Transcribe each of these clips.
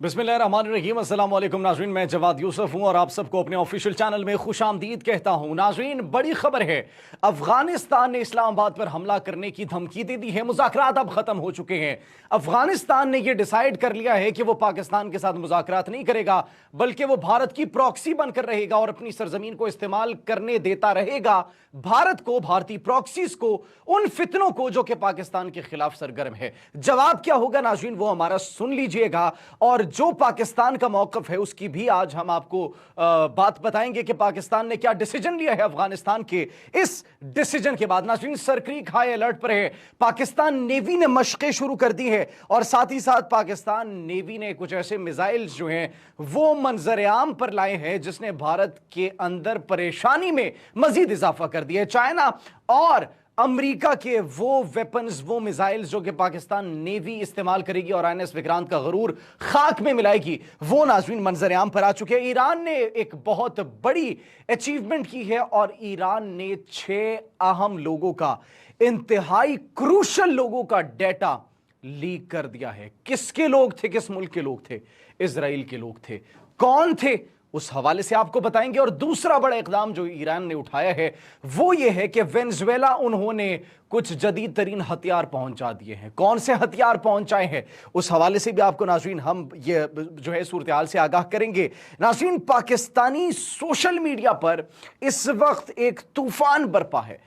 बिस्मिल्लाहिर्रहमानिर्रहीम। अस्सलाम वालेकुम नाज़रीन, मैं जवाद यूसुफ हूं और आप सबको अपने ऑफिशियल चैनल में खुशामदीद कहता हूं। नाज़रीन, बड़ी खबर है, अफगानिस्तान ने इस्लामाबाद पर हमला करने की धमकी दे दी है। मुज़ाकरात अब खत्म हो चुके हैं। अफगानिस्तान ने यह डिसाइड कर लिया है कि वो पाकिस्तान के साथ मुज़ाकरात नहीं करेगा, बल्कि वो भारत की प्रॉक्सी बनकर रहेगा और अपनी सरजमीन को इस्तेमाल करने देता रहेगा भारत को, भारतीय प्रॉक्सीज को, उन फितनों को जो कि पाकिस्तान के खिलाफ सरगर्म है। जवाब क्या होगा नाज़रीन, वो हमारा सुन लीजिएगा। और जो पाकिस्तान का मौक़िफ़ है उसकी भी आज हम आपको बात बताएंगे कि पाकिस्तान ने क्या डिसीजन लिया है अफगानिस्तान के इस डिसीजन के बाद। नाज़रीन, सरक्रीक हाई अलर्ट पर है। पाकिस्तान नेवी ने मशक़ें शुरू कर दी है और साथ ही साथ पाकिस्तान नेवी ने कुछ ऐसे मिसाइल्स जो हैं वो मंजर आम पर लाए हैं जिसने भारत के अंदर परेशानी में मजीद इजाफा कर दिया है। चाइना और अमेरिका के वो वेपन्स, वो मिसाइल्स जो कि पाकिस्तान नेवी इस्तेमाल करेगी और आईएनएस विक्रांत का गरूर खाक में मिलाएगी, वो नाज़रीन मंजर आम पर आ चुके हैं। ईरान ने एक बहुत बड़ी अचीवमेंट की है और ईरान ने 6 अहम लोगों का, इंतहाई क्रूशल लोगों का डेटा लीक कर दिया है। किसके लोग थे, किस मुल्क के लोग थे? इजराइल के लोग थे। कौन थे, उस हवाले से आपको बताएंगे। और दूसरा बड़ा इकदाम जो ईरान ने उठाया है वो ये है कि वेनेजुएला उन्होंने कुछ जदीद तरीन हथियार पहुंचा दिए हैं। कौन से हथियार पहुंचाए हैं उस हवाले से भी आपको नाज़रीन हम ये जो है सूरत हाल से आगाह करेंगे। नाज़रीन, पाकिस्तानी सोशल मीडिया पर इस वक्त एक तूफान बरपा है।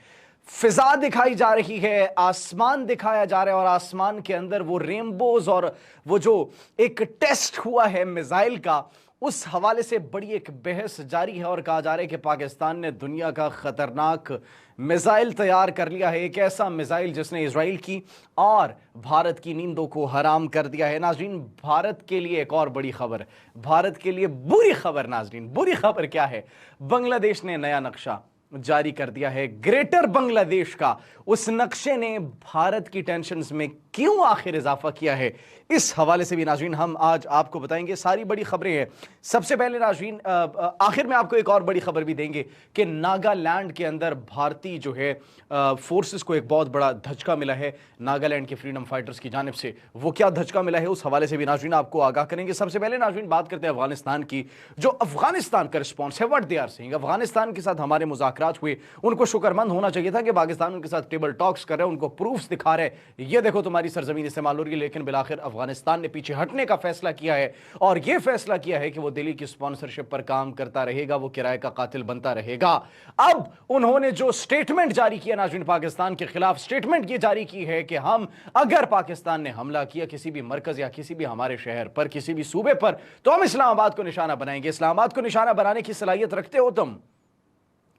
फिजा दिखाई जा रही है, आसमान दिखाया जा रहा है और आसमान के अंदर वो रेनबोज और वो जो एक टेस्ट हुआ है मिसाइल का, उस हवाले से बड़ी एक बहस जारी है और कहा जा रहा है कि पाकिस्तान ने दुनिया का खतरनाक मिसाइल तैयार कर लिया है। एक ऐसा मिसाइल जिसने इजराइल की और भारत की नींदों को हराम कर दिया है। नाज़रीन, भारत के लिए एक और बड़ी खबर, भारत के लिए बुरी खबर। नाज़रीन, बुरी खबर क्या है? बांग्लादेश ने नया नक्शा जारी कर दिया है, ग्रेटर बांग्लादेश का। उस नक्शे ने भारत की टेंशन्स में क्यों आखिर इजाफा किया है, इस हवाले से भी नाज़रीन हम आज आपको बताएंगे। सारी बड़ी खबरें हैं। सबसे पहले नाज़रीन, आखिर में आपको एक और बड़ी खबर भी देंगे कि नागालैंड के अंदर भारतीय जो है फोर्सेस को एक बहुत बड़ा धचका मिला है नागालैंड के फ्रीडम फाइटर्स की जानिब से। वो क्या धचका मिला है उस हवाले से भी नाज़रीन आपको आगाह करेंगे। सबसे पहले नाज़रीन बात करते हैं अफगानिस्तान की। जो अफगानिस्तान का रिस्पॉन्स है, what they are saying. Afghanistan के साथ हमारे मुज़ाकरात हुए, उनको शुक्रमंद होना चाहिए था कि पाकिस्तान उनके साथ टेबल टॉक्स कर रहे हैं, उनको प्रूफ्स दिखा रहे हैं, ये देखो तुम्हारी सरजमीन इस्तेमाल हो रही है। लेकिन बिलाखिर अफगानिस्तान ने पीछे हटने का फैसला किया है और यह फैसला किया है कि वो दिल्ली की स्पॉन्सरशिप पर काम करता रहेगा, वो किराए का कातिल बनता रहेगा। अब उन्होंने जो स्टेटमेंट जारी किया नाज़रीन पाकिस्तान के खिलाफ, स्टेटमेंट ये जारी की है कि हम, अगर पाकिस्तान ने हमला किया किसी भी मरकज या किसी भी हमारे शहर पर, किसी भी सूबे पर, तो हम इस्लामाबाद को निशाना बनाएंगे। इस्लामाबाद को निशाना बनाने की सलाहियत रखते हो तुम?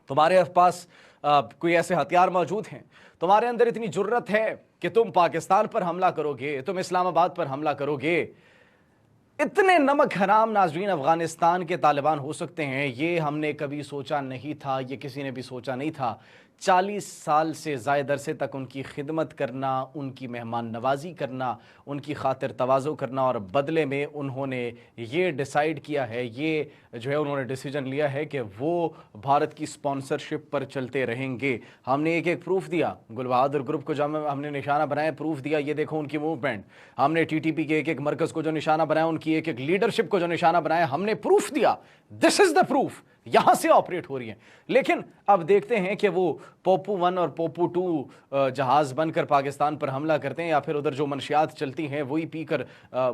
तुम्हारे पास कोई ऐसे हथियार मौजूद हैं? तुम्हारे अंदर इतनी जुर्रत है कि तुम पाकिस्तान पर हमला करोगे, तुम इस्लामाबाद पर हमला करोगे? इतने नमक हराम नाज़रीन अफगानिस्तान के तालिबान हो सकते हैं, ये हमने कभी सोचा नहीं था, ये किसी ने भी सोचा नहीं था। 40 साल से ज़ायद अरसे तक उनकी खिदमत करना, उनकी मेहमान नवाजी करना, उनकी खातिर तवाज़ो करना और बदले में उन्होंने ये डिसाइड किया है, ये जो है उन्होंने डिसीजन लिया है कि वो भारत की स्पॉन्सरशिप पर चलते रहेंगे। हमने एक एक प्रूफ दिया, गुल बहादुर ग्रुप को जब हमने निशाना बनाया, प्रूफ दिया, ये देखो उनकी मूवमेंट। हमने टीटीपी के एक एक मरकज़ को जो निशाना बनाया, उनकी एक एक लीडरशिप को जो निशाना बनाया, हमने प्रूफ दिया। दिस इज़ द प्रूफ, यहां से ऑपरेट हो रही है। लेकिन अब देखते हैं कि वो पोपू 1 और पोपू 2 जहाज बनकर पाकिस्तान पर हमला करते हैं या फिर उधर जो मंशियात चलती हैं वही पीकर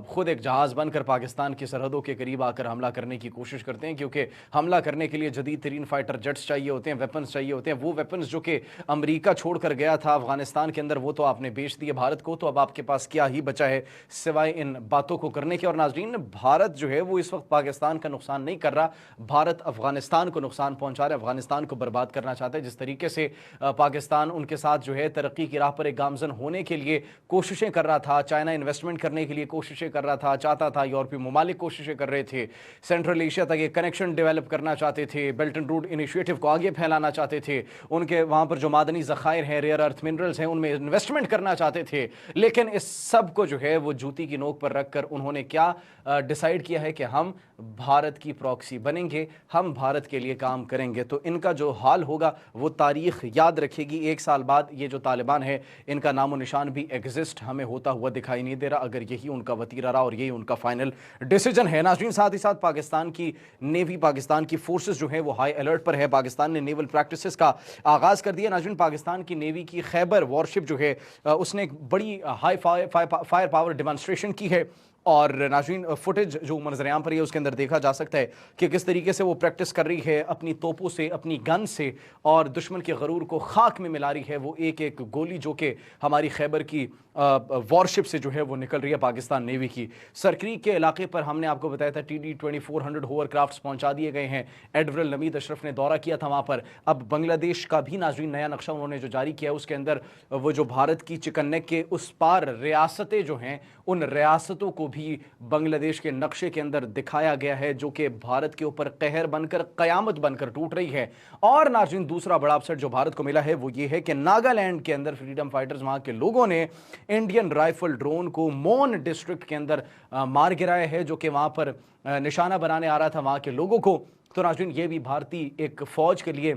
खुद एक जहाज बनकर पाकिस्तान की सरहदों के करीब आकर हमला करने की कोशिश करते हैं, क्योंकि हमला करने के लिए जदीद तरीन फाइटर जेट्स चाहिए होते हैं, वेपन्स चाहिए होते हैं। वो वेपन्स जो कि अमेरिका छोड़कर गया था अफगानिस्तान के अंदर, वो तो आपने बेच दिए भारत को। तो अब आपके पास क्या ही बचा है सिवाय इन बातों को करने के। और नाज़रीन, भारत जो है वो इस वक्त पाकिस्तान का नुकसान नहीं कर रहा, भारत अफगानिस्तान को नुकसान पहुंचा रहा है, अफगानिस्तान को बर्बाद करना चाहता है। जिस तरीके से पाकिस्तान उनके साथ जो है तरक्की की राह पर एक गामजन होने के लिए कोशिशें कर रहा था, चाइना इन्वेस्टमेंट करने के लिए कोशिशें कर रहा था, चाहता था, यूरोपीय ममालिक कोशिशें कर रहे थे, सेंट्रल एशिया तक एक कनेक्शन डेवलप करना चाहते थे, बेल्ट एंड रोड इनिशिएटिव को आगे फैलाना चाहते थे, उनके वहाँ पर जो मादनी ज़खायर हैं, रेयर अर्थ मिनरल्स हैं, उनमें इन्वेस्टमेंट करना चाहते थे। लेकिन इस सब को जो है वो जूती की नोक पर रखकर उन्होंने क्या डिसाइड किया है कि हम भारत की प्रॉक्सी बनेंगे, हम भारत بھارت کے لیے کام کریں گے تو ان کا جو حال ہوگا وہ تاریخ یاد رکھے گی. 1 سال بعد یہ جو طالبان ہے ان کا نام و نشان بھی ایگزسٹ ہمیں ہوتا ہوا دکھائی نہیں دے رہا, اگر یہی ان کا وتیرہ رہا اور یہی ان کا فائنل ڈیسیجن ہے. ناظرین, ساتھ ہی ساتھ پاکستان کی نیوی, پاکستان کی فورسز جو ہیں وہ ہائی الرٹ پر ہے. پاکستان نے نیول پریکٹسز کا آغاز کر دیا. ناظرین, پاکستان کی نیوی کی خیبر وارشپ جو ہے اس نے ایک بڑی ہائی فائر پاور ڈیمانسٹریشن کی ہے, اور ناظرین فوٹیج جو منظر عام پر ہے اس کے اندر دیکھا جا سکتا ہے کہ کس طریقے سے وہ پریکٹس کر رہی ہے اپنی توپوں سے, اپنی گن سے, اور دشمن کے غرور کو خاک میں ملا رہی ہے. وہ ایک ایک گولی جو کہ ہماری خیبر کی وارشپ سے جو ہے وہ نکل رہی ہے پاکستان نیوی کی. سرکریک کے علاقے پر ہم نے آپ کو بتایا تھا TD-2400 ہوور کرافٹس پہنچا دیے گئے ہیں. ایڈمرل نوید اشرف نے دورہ کیا تھا وہاں پر. اب بنگلہ دیش کا بھی ناظرین نیا نقشہ انہوں نے جو جاری کیا ہے اس کے اندر وہ جو بھارت کی چکن نیک کے اس پار ریاستیں جو ہیں ان ریاستوں کو بھی بنگلہ دیش کے نقشے کے اندر دکھایا گیا ہے جو کہ بھارت کے اوپر قہر بن کر, قیامت بن کر ٹوٹ رہی ہے. اور ناظرین دوسرا بڑا اپسیٹ جو بھارت کو ملا ہے وہ یہ ہے کہ ناگالینڈ کے اندر فریڈم فائٹرز وہاں کے لوگوں نے انڈین رائفل ڈرون کو مون ڈسٹرکٹ کے اندر مار گرایا ہے جو کہ وہاں پر نشانہ بنانے آ رہا تھا وہاں کے لوگوں کو. تو ناظرین یہ بھی بھارتی ایک فوج کے لیے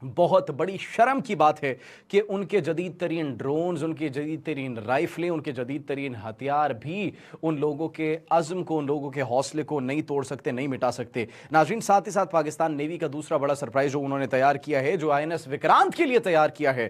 بہت بڑی شرم کی بات ہے کہ ان کے جدید ترین ڈرونز, ان کی جدید ترین رائفلیں, ان کے جدید ترین ہتھیار بھی ان لوگوں کے عزم کو, ان لوگوں کے حوصلے کو نہیں توڑ سکتے, نہیں مٹا سکتے. ناظرین ساتھ ہی ساتھ پاکستان نیوی کا دوسرا بڑا سرپرائز جو انہوں نے تیار کیا ہے, جو INS وکرانت کے لیے تیار کیا ہے,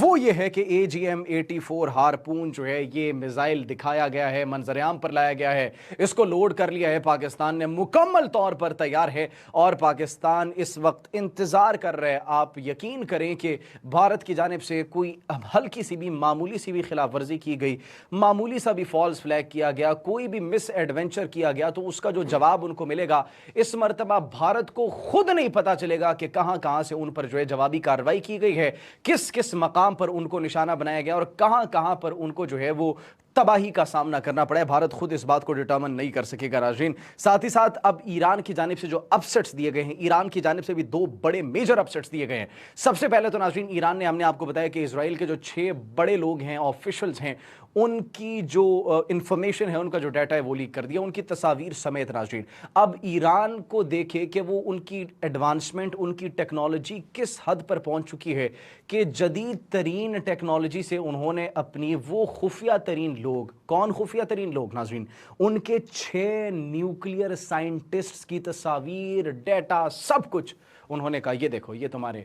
وہ یہ ہے کہ AGM-84 ہارپون جو ہے یہ میزائل دکھایا گیا ہے, منظر عام پر لایا گیا ہے, اس کو لوڈ کر لیا ہے پاکستان نے, مکمل طور پر تیار ہے اور پاکستان اس وقت انتظار کر رہے. آپ یقین کریں کہ بھارت کی جانب سے کوئی ہلکی سی بھی, معمولی سی بھی خلاف ورزی کی گئی, معمولی سا بھی فالس فلیگ کیا گیا, کوئی بھی مس ایڈونچر کیا گیا تو اس کا جو جواب ان کو ملے گا اس مرتبہ بھارت کو خود نہیں پتا چلے گا کہ کہاں کہاں سے ان پر جو ہے جوابی کارروائی کی گئی ہے, کس کس مقام پر ان کو نشانہ بنایا گیا اور کہاں کہاں پر ان کو جو ہے وہ تباہی کا سامنا کرنا پڑا ہے. بھارت خود اس بات کو ڈیٹرمن نہیں کر سکے گا. ناظرین ساتھ ہی ساتھ اب ایران کی جانب سے جو اپسیٹس دیے گئے ہیں, ایران کی جانب سے بھی 2 بڑے میجر اپسیٹس دیے گئے ہیں. سب سے پہلے تو ناظرین ایران نے, ہم نے آپ کو بتایا کہ اسرائیل کے جو 6 بڑے لوگ ہیں, آفیشلز ہیں, ان کی جو انفارمیشن ہے, ان کا جو ڈیٹا ہے وہ لیک کر دیا, ان کی تصاویر سمیت. ناظرین اب ایران کو دیکھے کہ وہ ان کی ایڈوانسمنٹ, ان کی ٹیکنالوجی کس حد پر پہنچ چکی ہے کہ جدید ترین ٹیکنالوجی سے انہوں نے اپنی وہ خفیہ ترین لوگ, کون خفیہ ترین لوگ ناظرین, ان کے 6 نیوکلیئر سائنٹسٹس کی تصاویر, ڈیٹا, سب کچھ انہوں نے کہا یہ دیکھو یہ تمہارے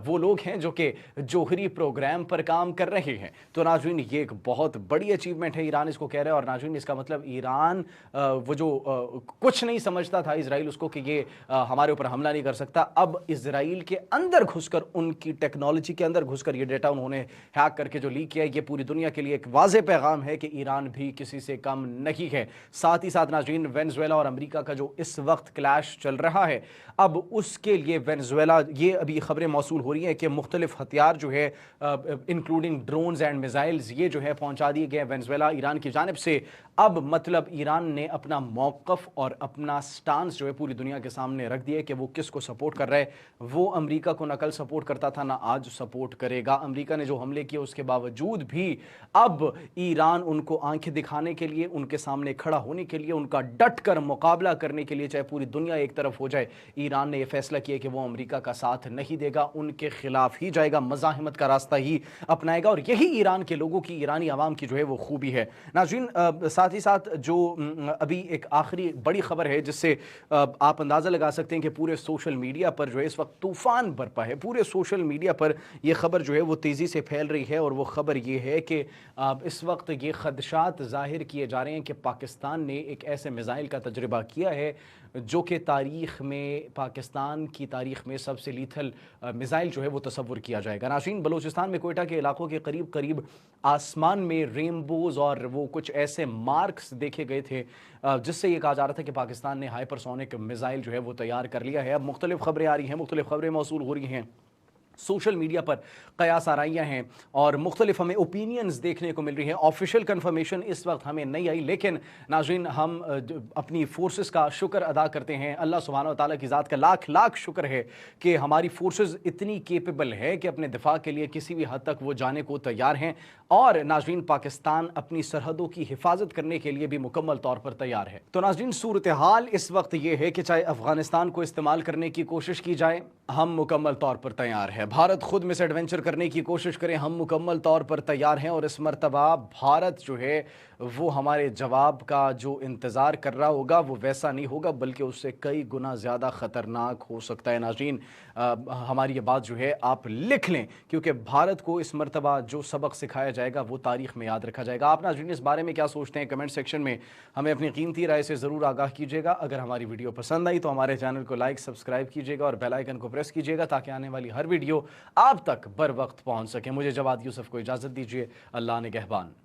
وہ لوگ ہیں جو کہ جوہری پروگرام پر کام کر رہے ہیں. تو ناظرین یہ ایک بہت بڑی اچیومنٹ ہے, ایران اس کو کہہ رہا ہے. اور ناظرین اس کا مطلب ایران وہ جو کچھ نہیں سمجھتا تھا اسرائیل اس کو کہ یہ ہمارے اوپر حملہ نہیں کر سکتا, اب اسرائیل کے اندر گھس کر, ان کی ٹیکنالوجی کے اندر گھس کر یہ ڈیٹا انہوں نے ہیک کر کے جو لیک کیا ہے, یہ پوری دنیا کے لیے ایک واضح پیغام ہے کہ ایران بھی کسی سے کم نہیں ہے. ساتھ ہی ساتھ ناظرین وینزویلا اور امریکہ کا جو اس وقت کلیش چل رہا ہے, اب اس کے لیے وینزویلا, یہ ابھی خبریں موصول ہو رہی ہیں کہ مختلف ہتھیار جو ہے انکلوڈنگ ڈرونز اینڈ میزائلز یہ جو ہے پہنچا دیے گئے وینزویلا ایران کی جانب سے. اب مطلب ایران نے اپنا موقف اور اپنا سٹانس جو ہے پوری دنیا کے سامنے رکھ دیا کہ وہ کس کو سپورٹ کر رہا ہے. وہ امریکہ کو نہ کل سپورٹ کرتا تھا نہ آج سپورٹ کرے گا. امریکہ نے جو حملے کیے اس کے باوجود بھی اب ایران ان کو آنکھیں دکھانے کے لیے, ان کے سامنے کھڑا ہونے کے لیے, ان کا ڈٹ کر مقابلہ کرنے کے لیے, چاہے پوری دنیا ایک طرف ہو جائے, ایران نے یہ فیصلہ کیا کہ وہ امریکہ کا ساتھ نہیں دے گا, ان کے خلاف ہی جائے گا, مزاحمت کا راستہ ہی اپنائے گا. اور یہی ایران کے لوگوں کی, ایرانی عوام کی جو ہے وہ خوبی ہے. ناظرین ساتھ ہی ساتھ جو ابھی ایک آخری بڑی خبر ہے جس سے آپ اندازہ لگا سکتے ہیں کہ پورے سوشل میڈیا پر جو ہے اس وقت طوفان برپا ہے, پورے سوشل میڈیا پر یہ خبر جو ہے وہ تیزی سے پھیل رہی ہے. اور وہ خبر یہ ہے کہ اس وقت یہ خدشات ظاہر کیے جا رہے ہیں کہ پاکستان نے ایک ایسے میزائل کا تجربہ کیا ہے جو کہ تاریخ میں, پاکستان کی تاریخ میں سب سے لیتھل میزائل جو ہے وہ تصور کیا جائے گا. ناظرین بلوچستان میں کوئٹہ کے علاقوں کے قریب قریب آسمان میں رینبوز اور وہ کچھ ایسے مارکس دیکھے گئے تھے جس سے یہ کہا جا رہا تھا کہ پاکستان نے ہائپرسونک میزائل جو ہے وہ تیار کر لیا ہے. اب مختلف خبریں آ رہی ہیں, مختلف خبریں موصول ہو رہی ہیں. सोशल मीडिया पर कयास आराइयाँ हैं और मुख्तलिफ हमें ओपिनियंस देखने को मिल रही हैं। ऑफिशियल कन्फर्मेशन इस वक्त हमें नहीं आई, लेकिन नाज़रीन हम अपनी फोर्सेस का शुक्र अदा करते हैं। अल्लाह सुब्हानहू व तआला की ज़ात का लाख लाख शुक्र है कि हमारी फोर्सेस इतनी केपेबल है कि अपने दिफा के लिए किसी भी हद तक वो जाने को तैयार हैं। और नाज़रीन पाकिस्तान अपनी सरहदों की हिफाजत करने के लिए भी मुकम्मल तौर पर तैयार है। तो नाज़रीन सूरत हाल इस वक्त ये है कि चाहे अफगानिस्तान को इस्तेमाल करने की कोशिश की जाए, हम मुकम्मल तौर पर तैयार है। भारत खुद मिस एडवेंचर करने की कोशिश करें, हम मुकम्मल तौर पर तैयार हैं। और इस मरतबा भारत जो है वो हमारे जवाब का जो इंतज़ार कर रहा होगा वो वैसा नहीं होगा, बल्कि उससे कई गुना ज़्यादा ख़तरनाक हो सकता है। नाज़रीन हमारी ये बात जो है आप लिख लें, क्योंकि भारत को इस मरतबा जो सबक सिखाया जाएगा वो तारीख़ में याद रखा जाएगा। आप नाज़रीन इस बारे में क्या सोचते हैं, कमेंट सेक्शन में हमें अपनी कीमती राय से ज़रूर आगाह कीजिएगा। अगर हमारी वीडियो पसंद आई तो हमारे चैनल को लाइक सब्सक्राइब कीजिएगा और बेल आइकन को प्रेस कीजिएगा ताकि आने वाली हर वीडियो आप तक बर वक्त पहुँच सके। मुझे जवाद यूसुफ को इजाज़त दीजिए। अल्लाह निगहबान।